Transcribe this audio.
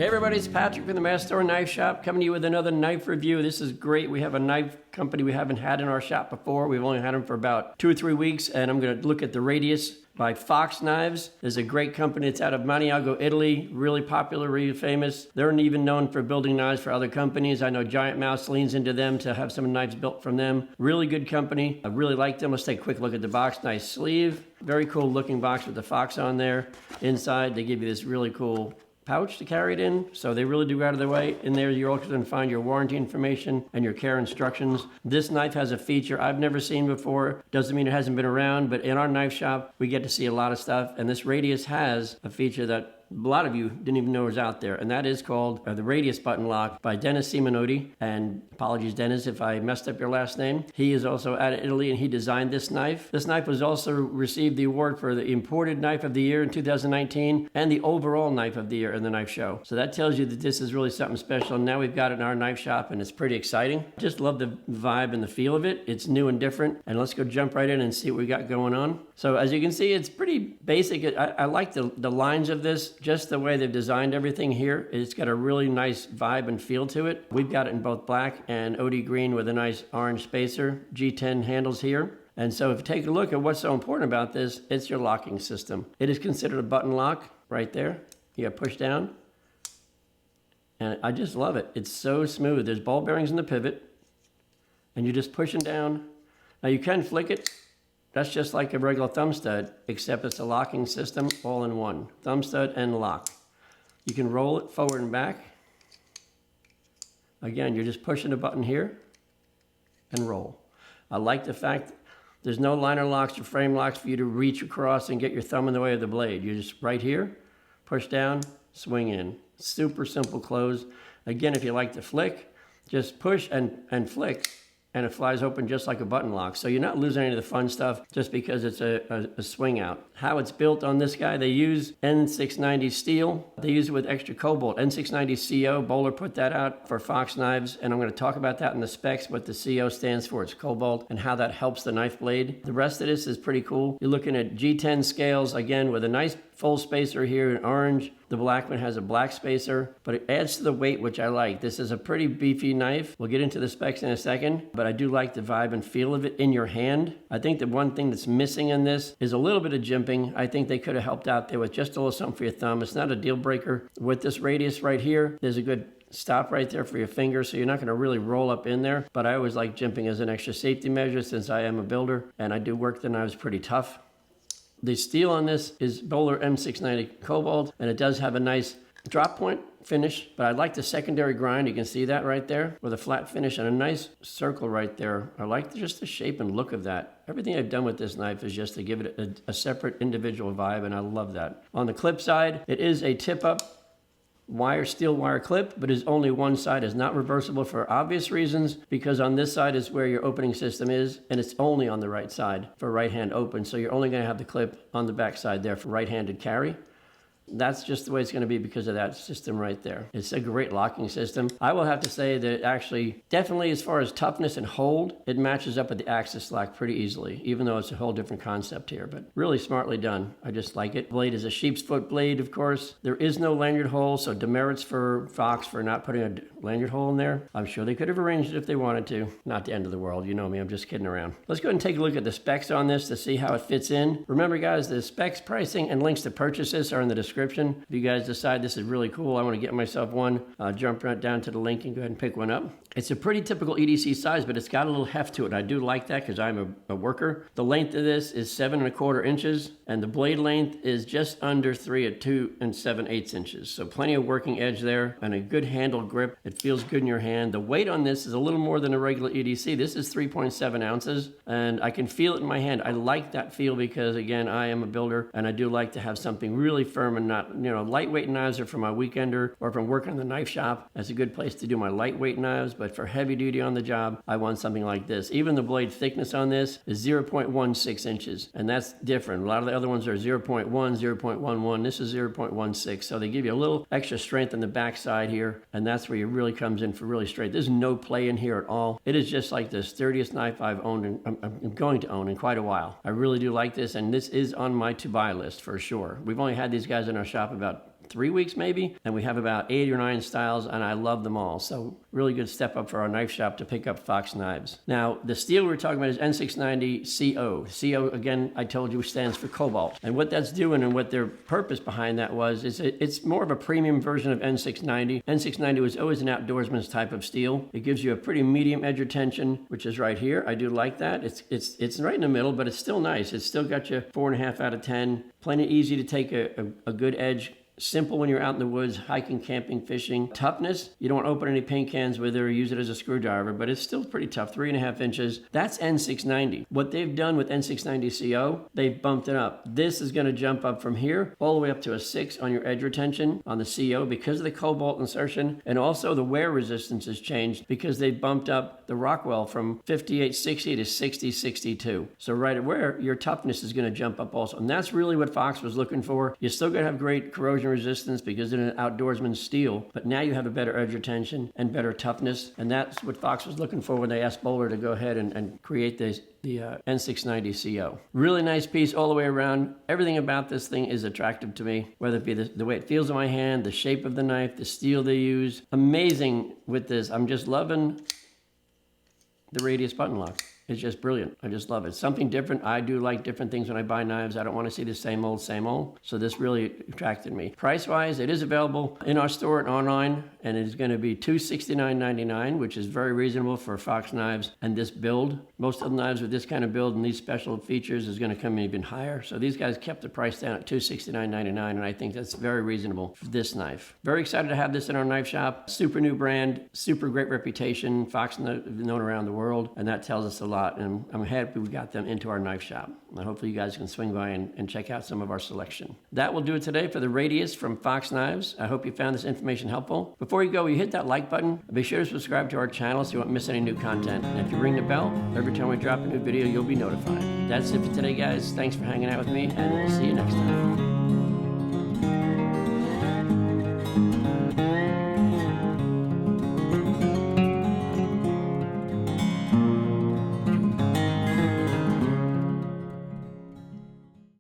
Hey everybody, it's Patrick from the Mast Knife Shop coming to you with another knife review. This is great. We have a knife company we haven't had in our shop before. We've only had them for about 2 or 3 weeks, and I'm going to look at the Radius by Fox Knives. There's a great company. It's out of Maniago, Italy. Really popular, really famous. They're even known for building knives for other companies. I know Giant Mouse leans into them to have some knives built from them. Really good company. I really like them. Let's take a quick look at the box. Nice sleeve. Very cool looking box with the Fox on there. Inside, they give you this really cool pouch to carry it in, so they really do go out of their way. In there, you're also going to find your warranty information and your care instructions. This knife has a feature I've never seen before. Doesn't mean it hasn't been around, but in our knife shop, we get to see a lot of stuff, and this Radius has a feature that a lot of you didn't even know was out there, and that is called the Radius button lock by Denis Simonutti. And apologies, Dennis, if I messed up your last name. He is also out of Italy, and he designed this knife. This knife was also received the award for the Imported Knife of the Year in 2019 and the Overall Knife of the Year in the knife show. So that tells you that this is really something special. Now we've got it in our knife shop, and it's pretty exciting. Just love the vibe and the feel of it. It's new and different, and let's go jump right in and see what we got going on. So as you can see, it's pretty basic. I like the lines of this. Just the way they've designed everything here. It's got a really nice vibe and feel to it. We've got it in both black and OD green with a nice orange spacer. G10 handles here. And so if you take a look at what's so important about this, it's your locking system. It is considered a button lock right there. You got push down. And I just love it. It's so smooth. There's ball bearings in the pivot. And you're just pushing down. Now you can flick it. That's just like a regular thumb stud, except it's a locking system all in one. Thumb stud and lock. You can roll it forward and back. Again, you're just pushing a button here and roll. I like the fact there's no liner locks or frame locks for you to reach across and get your thumb in the way of the blade. You're just right here, push down, swing in. Super simple close. Again, if you like to flick, just push and flick, and it flies open just like a button lock. So you're not losing any of the fun stuff just because it's a swing out. How it's built on this guy, they use N690 steel. They use it with extra cobalt. N690Co, Bohler put that out for Fox knives, and I'm gonna talk about that in the specs, what the CO stands for. It's cobalt, and how that helps the knife blade. The rest of this is pretty cool. You're looking at G10 scales, again, with a nice full spacer here in orange. The black one has a black spacer, but it adds to the weight, which I like. This is a pretty beefy knife. We'll get into the specs in a second, but I do like the vibe and feel of it in your hand. I think the one thing that's missing in this is a little bit of jimping. I think they could have helped out there with just a little something for your thumb. It's not a deal breaker. With this Radius right here, there's a good stop right there for your finger, so you're not going to really roll up in there. But I always like jimping as an extra safety measure since I am a builder, and I do work the knives pretty tough. The steel on this is Bohler N690 Cobalt, and it does have a nice drop point finish, but I like the secondary grind. You can see that right there with a flat finish and a nice circle right there. I like just the shape and look of that. Everything I've done with this knife is just to give it a separate individual vibe, and I love that. On the clip side, it is a tip-up steel wire clip, but is only one side. Is not reversible for obvious reasons, because on this side is where your opening system is, and it's only on the right side for right hand open. So you're only going to have the clip on the back side there for right-handed carry. That's just the way it's going to be because of that system right there. It's a great locking system. I will have to say that actually, definitely as far as toughness and hold, it matches up with the Axis lock pretty easily, even though it's a whole different concept here, but really smartly done. I just like it. Blade is a sheep's foot blade, of course. There is no lanyard hole, so demerits for Fox for not putting a lanyard hole in there. I'm sure they could have arranged it if they wanted to. Not the end of the world, you know me, I'm just kidding around. Let's go ahead and take a look at the specs on this to see how it fits in. Remember guys, the specs, pricing, and links to purchase this are in the description. If you guys decide this is really cool, I want to get myself one, jump right down to the link and go ahead and pick one up. It's a pretty typical EDC size, but it's got a little heft to it. I do like that because I'm a worker. The length of this is 7¼ inches, and the blade length is just under 3 at 2 7/8 inches. So plenty of working edge there and a good handle grip. It feels good in your hand. The weight on this is a little more than a regular EDC. This is 3.7 ounces, and I can feel it in my hand. I like that feel because, again, I am a builder, and I do like to have something really firm and not, lightweight knives are for my weekender or if I'm working in the knife shop. That's a good place to do my lightweight knives. But for heavy duty on the job, I want something like this. Even the blade thickness on this is 0.16 inches, and that's different. A lot of the other ones are 0.1, 0.11. This is 0.16, so they give you a little extra strength on the back side here, and that's where it really comes in for really straight. There's no play in here at all. It is just like the sturdiest knife I've owned, and I'm going to own in quite a while. I really do like this, and this is on my to-buy list for sure. We've only had these guys in our shop about 3 weeks maybe, and we have about 8 or 9 styles, and I love them all. So really good step up for our knife shop to pick up Fox knives. Now, the steel we're talking about is N690Co. CO, again, I told you, stands for Cobalt. And what that's doing and what their purpose behind that was, is it's more of a premium version of N690. N690 was always an outdoorsman's type of steel. It gives you a pretty medium edge retention, which is right here. I do like that. It's right in the middle, but it's still nice. It's still got you 4.5 out of 10. Plenty easy to take a good edge. Simple when you're out in the woods, hiking, camping, fishing. Toughness, you don't open any paint cans with it or use it as a screwdriver, but it's still pretty tough, 3.5 inches. That's N690. What they've done with N690CO, they've bumped it up. This is gonna jump up from here all the way up to a 6 on your edge retention on the CO because of the cobalt insertion, and also the wear resistance has changed because they bumped up the Rockwell from 5860 to 6062. So right at where your toughness is gonna jump up also. And that's really what Fox was looking for. You're still gonna have great corrosion resistance because it's an outdoorsman steel, but now you have a better edge retention and better toughness, and that's what Fox was looking for when they asked Bohler to go ahead and create the N690CO. Really nice piece all the way around. Everything about this thing is attractive to me, whether it be the way it feels in my hand, the shape of the knife, the steel they use. Amazing with this. I'm just loving the radius button lock. It's just brilliant. I just love it. Something different. I do like different things when I buy knives. I don't want to see the same old, same old. So this really attracted me. Price-wise, it is available in our store and online, and it is going to be $269.99, which is very reasonable for Fox knives and this build. Most of the knives with this kind of build and these special features is going to come even higher. So these guys kept the price down at $269.99, and I think that's very reasonable for this knife. Very excited to have this in our knife shop. Super new brand, super great reputation. Fox known around the world, and that tells us a lot. And I'm happy we got them into our knife shop. And hopefully you guys can swing by and check out some of our selection. That will do it today for the Radius from Fox Knives. I hope you found this information helpful. Before you go, you hit that like button. Be sure to subscribe to our channel so you won't miss any new content. And if you ring the bell, every time we drop a new video, you'll be notified. That's it for today, guys. Thanks for hanging out with me, and we'll see you next time.